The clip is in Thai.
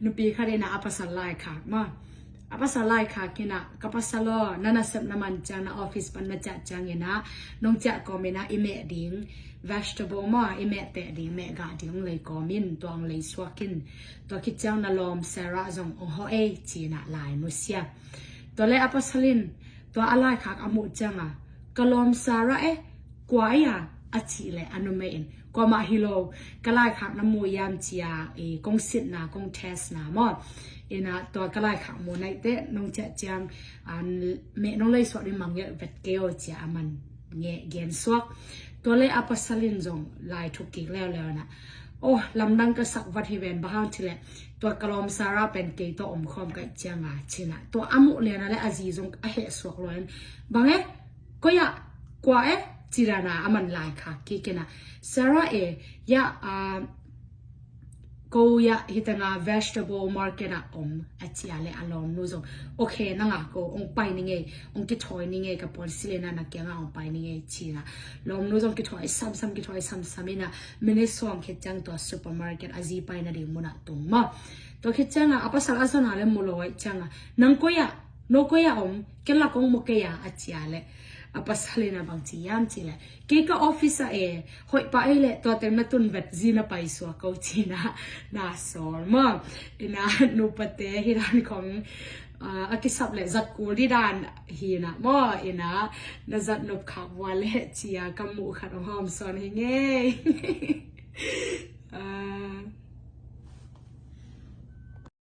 นุปีค่ะได้นะอภัสลายค่ะมาอภัสลายค่ะกินะกับภัสลอนั่นน่ะสับน้ำมันจังนะออฟฟิศปันมาจัดจังเนี่ยนะน้องจะก็ไม่นะอิเมดิ้ง vegetable มาอิเมเตดิ้งเมกาดิ้งเลยก็มินตัวงเลยสวกินตัวคิดจังนะลอมเซราจงองเขาจีน่ะลายนุเซียตัวเลยอภัสลินตัวอะไรค่ะอมุจังอ่ะกลอมซาระกว่าอ่ะอาชีเลยอนุเมนกว่ามาฮิโลก็ไล่ขักน้ำมูยามเจียกงสิทนากงเทสนามอดนะตัวก็ไล่ขักมูในเตะน้องเจจังเมน้องเลยสวดในมังเยอะเวทเกลเจียมันเงี้ยเกนสวกตัวเลยอัปสลินจงลายทุกกี่แล้วนะโอ้ลำดังก็สักวัดฮิเวนบ้างทีละตัวกลอมซาร่าเป็นเกยตัวอมคอมกับเจียงชินะตัวอามุเลยนะและอาจีจงเหสวกลอยบางก็อยากกว่าจีรานาอามันลายค่ะกี่กันนะซาร่ายะก็อยากฮิตงา vegetable market นะอาชีอะไรอารมณ์นู้จงโอเคนั่งก็ไปนี่ไงกิถอยนี่ไงกับพอสิเลนะนักเกี่ยงไปนี่ไงชีนะลมนู้จงกิถอยซ้ำกิถอยซ้ำนะไม่ได้ส่งคิดจังตัวซูเปอร์มาร์เก็ตอาจีไปนะเดี๋ยวมุนักตรงมาตัวคิดจังอ่ะภาษาอังกฤษอะไรมุลอยจังอ่ะนังก็อยากนก็อยากแค่ละกงมุกอยากอาชีอะไรpasal na bang ciam cile keka officer hoi pa ele to tem na tun vet zina pai so ko china na sol ma ina nu pate hiran kong akisap le zat kul di dan hi na mo ina na zat nup kha wale chia kamu khat hom son hi nge